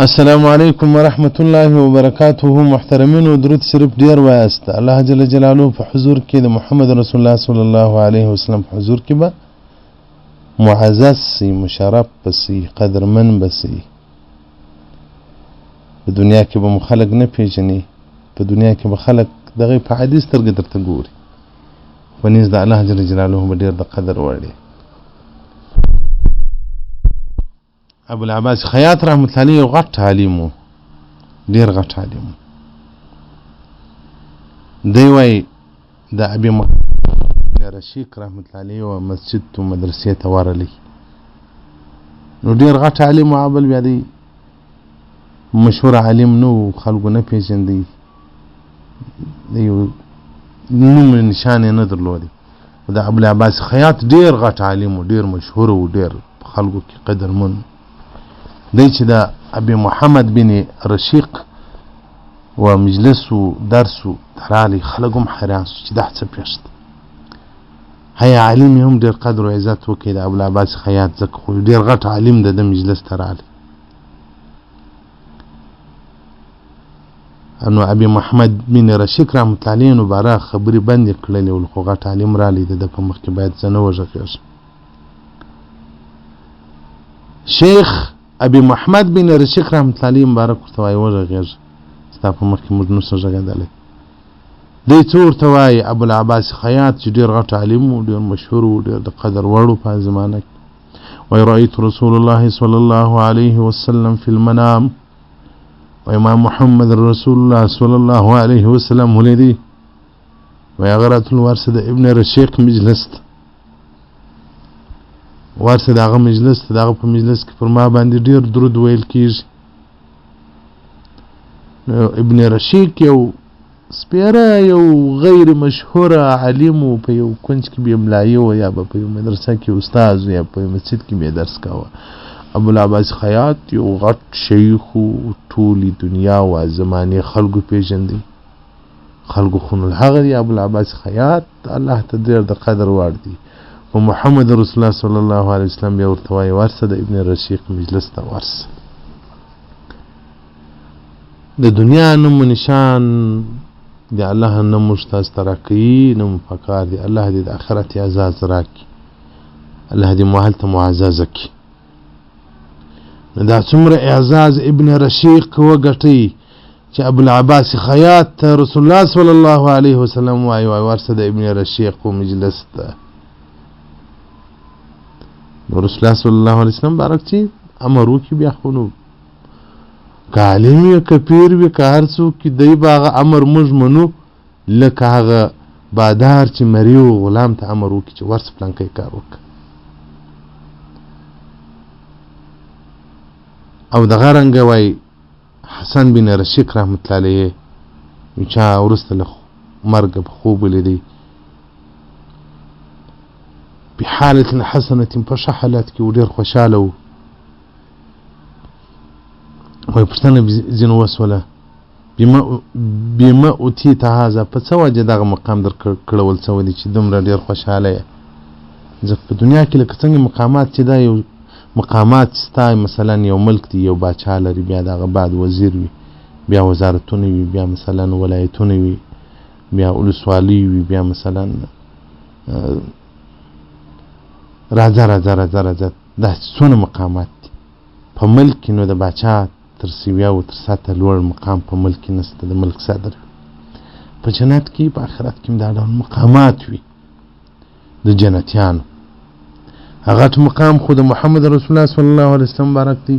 السلام علیکم ورحمت الله وبرکاته. محترمین و درود شریف ډیر وایست. الله جل جلاله په حضور کې د محمد رسول الله صلی الله علیه وسلم په حضور کې به معزز سي، مشرف بسي، قدرمن بسي. په دنیا کې به خلک نه پیژني، په دنیا کې به خلک دغه په حدیث سترګې درته ګوري، په نزد د الله جل جلاله به ډیر د قدر وړ دی. ابو العباس خیاط رحمت الله علیه غټ عالم و، ډیر غټ عالم و. دی وای د ابي محمد رشیق رحمت الله علیه و مسجد تو مدرسې ته ورلی، نو ډیر غټ عالم و. بل بیا دی مشهور عالم نو، خلکو نه پیژندي، دی نوم نشان نه درلودي. د ابو العباس خیاط ډیر غټ عالم و، ډیر مشهور و، ډیر خلکو کې قدرمن. دی چې د ابي محمد بن رشیق و مجلس و درس و ترالی، خلک هم حیران سو چې دا څه پیښ دی. هی عالم هم ډیر قدر و عزت وکړي د ابو العباس خیاط، ځکه خو ډیر غټ عالم د مجلس ترالی. نو ابي محمد بن رشیق رحمت الله علیه نو باره خبرې بندې کړلې ول، خو غټ عالم رالی د په مخ کې باید زه نه وغږېږم. شیخ ابي محمد بن رشیق رحمت الله علیه مبارک ورته وایي وغږېږه، ستا په مخ کې موږ نشو غږېدلی. دی څه ورته وایي؟ ابو العباس خیاط چې ډېر غټ عالم و، ډېر مشهور و، ډېر د قدر وړ و په زمانه کې. وایي رأیت رسول الله صلی الله علیه وسلم فی المنام، وایي ما محمد رسول الله صلی الله علیه وسلم ولیدی. وایي هغه راتلو ورسه د ابن رشیق مجلس ته، ورسه دغه مجلس ته، دغه په مجلس کې پر ما باندې ډیر درود ویل کیږي. ابن رشیق یو سپیره، یو غیر مشهور عالم و، په یو کنج کې به املایي و، یا به په یو مدرسه کې استاد و، یا په مسجد کې به درس کاوه. ابو العباس خیاط یو غټ شیخ و، ټولې دنیا و زمانې خلکو پیژندي، خلکو خون الحق دی. ابو العباس خیاط الله ته ډیر د قدر وړ دی. و محمد رسول الله صلی الله علیه وسلم بیا ورته وایي ورسه د ابن رشیق مجلس ته ورسه. د دنیا نوم نشان دی الله نه موږ تاسو ته راکوي، نه مو پکار دی. الله دې د آخرت اعزاز راکړي، الله دې مو هلته معززه کړي. نو دا څومره اعزاز ابن رشیق وګټئ چې ابو العباس خیاط ته رسول الله صلی الله علیه وسلم وایي ورسه د ابن رشیق مجلس ته. رسول الله صلی الله علیه وسلم بارک چې امر وکړي، بیا خو نو که عالم وي که پیر وي که هر څوک چې دی به هغه امر موږ منو، لکه هغه بادار چې مري و غلام ته امر وکړي چې ورسه پلانکی کار وکړه. او دغه رنګه وایي حسن بن رشیق رحمت الله علیه چا وروسته له مرګه په خوب ولیدی، په حالت حسنه، په ښه حالت کې و، ډېر خوشحاله و. وایي پوښتنه ځینو وسوله بما اوتیت هذا، په څه وجه دغه مقام در کړول شوی دی چې دومره ډېر خوشحاله یې؟ ځکه په دنیا کې لکه څنګه مقامات چې دا یو مقامات ستا، مثلا یو ملک دی، یو باچا لري، بیا دغه بعد وزیر وي، بیا وزارتونه وي، بیا مثلا ولایتونه وي، بیا ولسوالي وي، بیا مثلا راځه دا څونه مقامات دي په ملک کې. نو د باچا تر سویا او تر ساته لوړ مقام په ملک کې نسته، د ملک صدر. په جنت کې په آخرت کې دا ډول مقامات وي د جنتیانو. هغه مقام خو د محمد رسول الله صلی الله علیه وسلم بارک دی،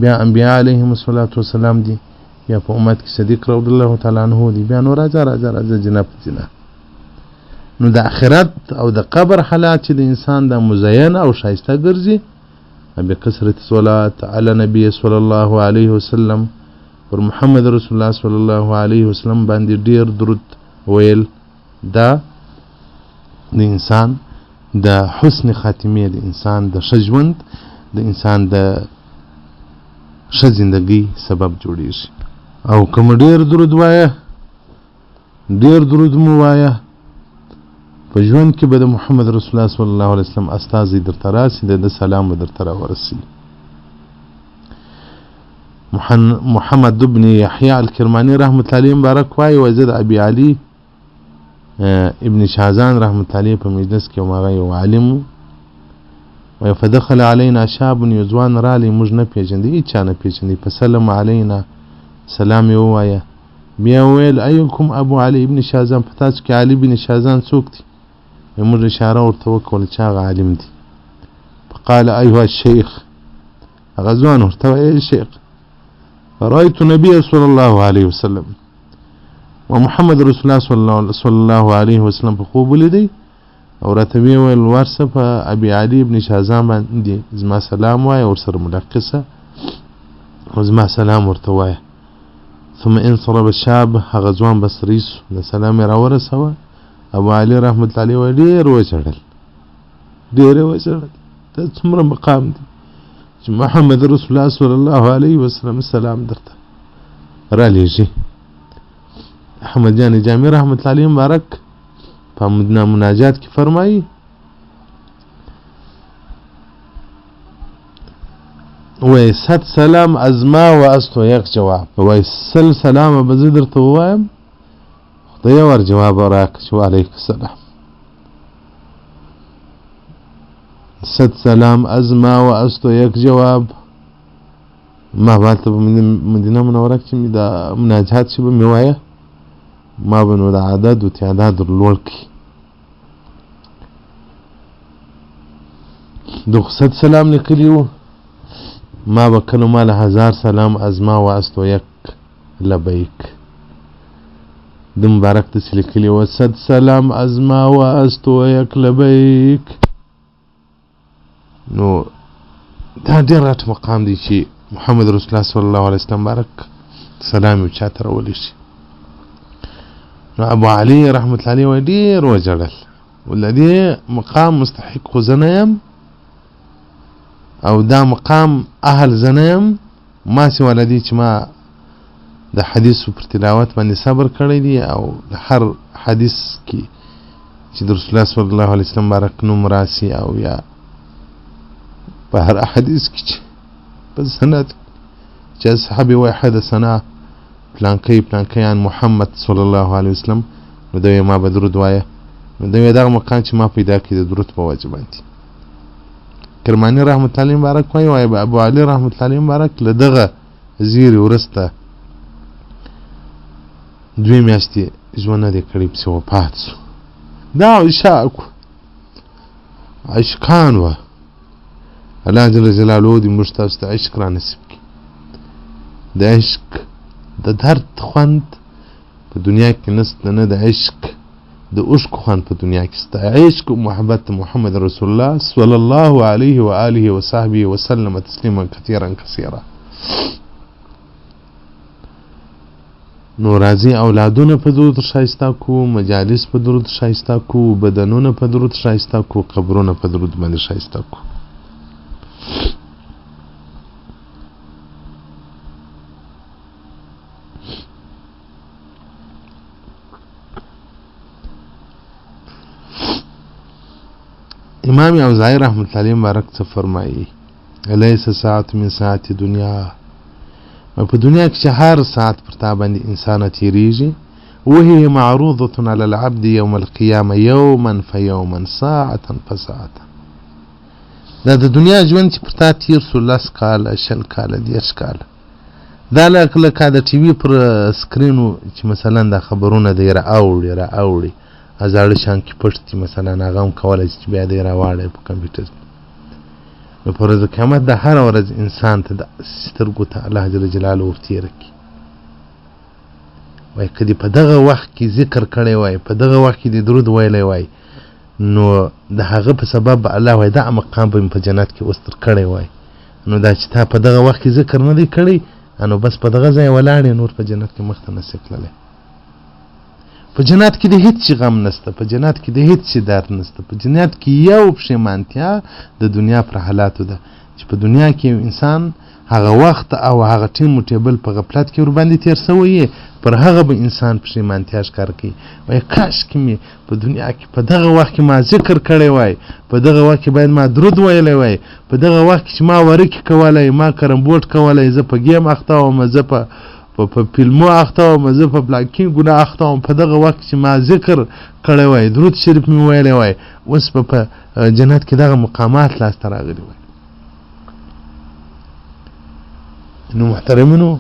بیا انبیاء علیهم الصلاة والسلام دی، یا په امت کې صدیق رضی الله تعالی عنہ دی، بیا نو راځه جنت. نو د آخرت او د قبر حالات چې د انسان د مزین او شایسته ګرځي، بکثرت صلات علی نبی صلی الله علیه وسلم، پر محمد رسول الله صلی الله علیه وسلم باندې ډیر درود ویل، دا د انسان د حسن خاتمه، د انسان د ښه ژوند، د انسان د ښه زندګۍ سبب جوړیږي. او کوم ډیر درود وایه، ډیر درود مو وایه، په ژوند کې به د محمد رسول الله صلی الله علیه وسلم استازي درته راسي، د سلام به درته راورسي. محمد بن يحيى الكرماني رحمة الله عليه مبارک وایي وزد ابي علي ابن شازان رحمة الله عليه په مجلس کې ومغه یو عالم و فدخل علينا شاب يزوان رالی موږ نه پیژندې هیچا نه پیژندې فسلم علينا سلام یې ووایه بیا ویل ایکم ابو علي ابن شازان په تاسو کې علي بن شازان څوک دی موږ اشاره ورته وکړه چې هغه عالم دی فقال ايها الشيخ هغه ځوان ورته وایي شیخ رأيت النبي صلى الله عليه وسلم ومحمد رسول الله صلى الله عليه وسلم په خوب ولیدی او راته ویل ورسه په ابي علي ابن شازان باندې زما سلام وایه ورسره ملاقسه او زما سلام ورته وایه ثم انصرف الشاب هغه ځوان بس ریس د سلام را ورسوه ابو علي رحمة الله عليه ډېر وژړل دا څومره مقام دی چې محمد رسول الله صلی الله علیه وسلم سلام درته را لیږي. احمد جان جامی رحمة الله علیه مبارک په مناجات کې فرمایي وای صد سلام از ما و از تو یک جواب وای سل سلام به زه درته ووایم خدای ور جواب راکړه چې وعلیکم السلام صد سلام از ما و از تو یک جواب ما باید په مدینه منوره کې مې دا مناجات چې به مې وایه ما به نو د عدد و تعداد لوړ کړي دغه صد سلام لیکلي وو ما به کله مال 1000 سلام از ما و از تو یک لبیک د مبارک داسې لیکلي وو صد سلام از ما و از تو یک لبیک. نو دا ډېر راته مقام دی چې محمد رسول الله صلی الله علیه وسلم مبارک سلام یې چاته راولی شي. نو ابو علي رحمة الله عليه وایي ډېر وژړل ول دې مقام مستحق خو زه نه یم او دا مقام اهل زه نه یم ما سوى لدي چې ما د حدیثو پر تلاوت باندې صبر کړی دی او د هر حدیث کې چې د رسول الله صلی الله علیه وسلم مبارک نوم راسي او یا په هر حدیث کې چې په سند چې صحابي وایي حدثنا پلانکی عن محمد صلی الله علیه وسلم نو دوی ما به درود وایه نو دوی دغه مقام چې ما پیدا کړي د درود په وجه باندې. کرماني رحمة الله مبارک وایي ابو علي رحمة الله مبارک له دغه زیري وروسته 2 میاشتې ژوند نه دی کړی پسې وفات سو. دا عشاق عشقان وه الله جل جلاله دې موږ تاسو ته عشق را نصیب کړي. د عشق د درد خوند په دنیا کې نسته نه د عشق د عشق خوند په دنیا کې سته. عشق و محبت محمد رسول الله صلی الله علیه و آله و صحبه وسلم تسلیما کثیرا کثیرا. نو راځي اولادونه په درود ښایسته کو مجالس په درود ښایسته کو بدنونه په درود ښایسته کو قبرونه په درود باندې ښایسته کو. امام اوزاعی رحمة الله علیه مبارک څه فرمایي الیس ساعت من ساعت دنیا په دنیا کې چې هر ساعت پر تا باندې انسان تیریږي وهي معروضة على العبد يوم القيامة يوما فيوما ساعة فساعة. دا د دنیا ژوند چې پر تا تیر سو 10 کاله 20 کاله 10 کاله دا لکه د ټي وي پر سکرینو چې مثلا د خبرونه دی را اوړي ازاړه شان کې پټ دي مثلا هغه هم کولی چې بیا دی راواړی په کمپیوټر. نو په ورځ قیامت د هر ورځ انسان ته د سترګو ته الله جل جلاله ورتېره کړي وایي که دې په دغه وخت کې ذکر کړی وای په دغه وخت کې دې درود ویلی وای نو د هغه په سبب الله وایي دا مقام به مې په جنت کې وستر کړی وای. نو دا چې تا په دغه وخت کې ذکر نه دی کړی نو بس په دغه ځای ولاړې نور په جنت کې مخته نسې تللی. په جنت کې د هیڅ غم نسته په جنت کې د هیڅ درد نسته په جنت کې یو پښیمانتیا د دنیا پر حالاتو ده چې په دنیا کې انسان هغه وخت او هغه ټیم ټیبل په غفلت کې ور باندې تیر شوی پر هغه به انسان پښیمانتیا ښکار کوي وای کاش کې مې په دنیا کې په دغه وخت کې ما ذکر کړی وای په دغه وخت کې باید ما درود ویلی وای په دغه وخت کې چې ما ورکې کولی ما کرم بورډ کولی زه په گیم اخته وم زه په فلمو اخته وم زه په بلاکینګونه اخته وم په دغه وخت چې ما ذکر کړی وای درود شریف مې ویلی وای اوس په جنت کې دغه مقامات لاسته راغلي وای نو محترمینو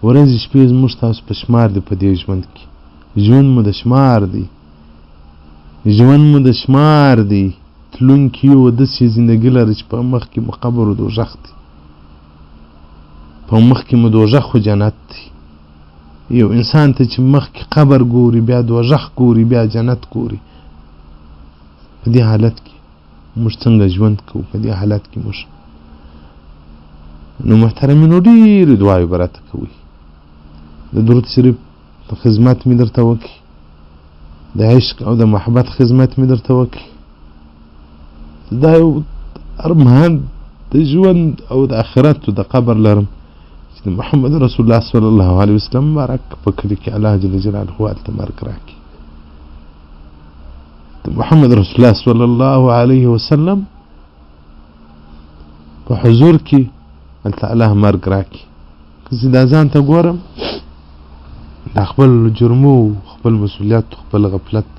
ورځې شپې زموږ تاسو په شمار دي په دې ژوند کې ژوند مو د شمار دی ژوند مو د شمار دی تلونکي یو داسې زندګي لري چې په مخ کې مو قبر و دوژخ دی په مخ کې مو دوژخ و جنت دی یو انسان ته چې مخ کې قبر ګوري بیا دوژخ ګوري بیا جنت ګوري په دې حالت کې موږ څنګه ژوند کوو په دې حالت کې موږ نو محترمینو ډېرې دعاوې به راته کوئ د درود شریف خدمت مې درته وکړي د عشق او د محبت خدمت مې درته وکړي دا یو ارمان د ژوند او د آخرت او د قبر لرم چې د محمد رسول الله صلی الله علیه وسلم مبارک په کلي کې الله جل جلاله هلته مرګ راکړي د محمد رسول الله صلی الله علیه وسلم په حضور کې هلته الله مرګ راکړي که زه دا ځان ته ګورم د خپل جرمو خپل مسؤلیت خپل غفلت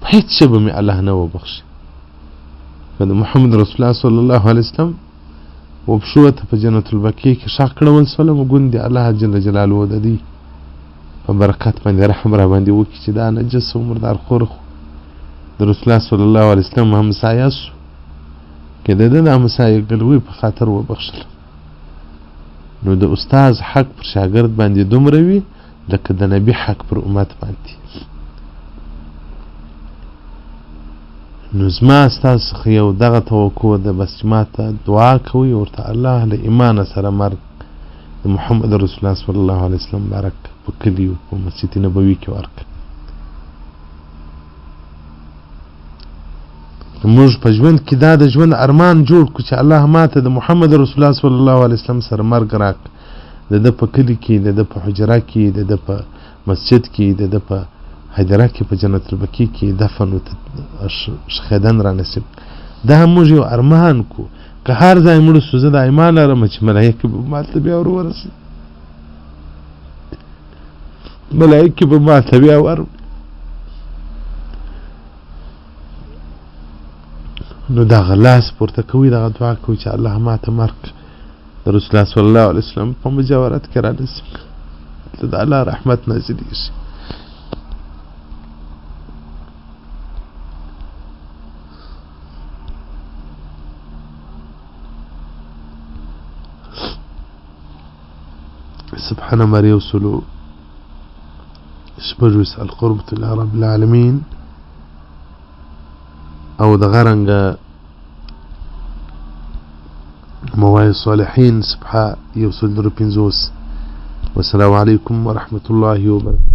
په هیڅ شی به مې الله نه وبخښي که د محمد رسول الله صلی الله علیه وسلم وبښو ته په جنت البقیع کې ښخ کړول سولم ګوندې الله جل جلاله د دې په برکت باندې رحم را باندې وکړي چې دا نجس او مردار خور د رسول الله صلی الله علیه وسلم همسایه سو که د ده د همسایه ګلوي په خاطر وبخښل نو د استاز حق پر شاګرد باندې دومره وي لکه د نبي حق پر امت باندې نو زما ستاسو څخه یو دغه توقع ده بس چې ما ته دعا کوئ ورته الله له ایمانه سره مرګ د محمد رسول الله صلی الله علیه وسلم مبارک په کلي او په مسجد نبوي کې ورکړه موږ په ژوند کې دا د ژوند ارمان جوړ کړو چې الله ماته د محمد رسول الله صلی الله علیه وسلم سره مرګ راک د ده په کلي کې د ده په حجره کې د ده په مسجد کې د ده په حجره کې په جنت البقیع کې دفن و شخیدن را نصیب دا هم موږ یو ارمان کو که هر ځای مړ سو زه دا ایمان لرم چې ملایکې به ماته بیا ورورسي ملایکې به ماته بیا نو دغه لاس پورته کوي دغه دعا کوي چې الله ماته مرګ د رسول الله صلی الله علیه وسلم په مجاورت کې را نصیب کړي د الله رحمت نازلېږي سبحان ما يوصل شبجوس القربة إلى رب العالمين او د غرنګ موای صالحین صبحا یو سل در پنځوس والسلام علیکم ورحمة الله وبرکاته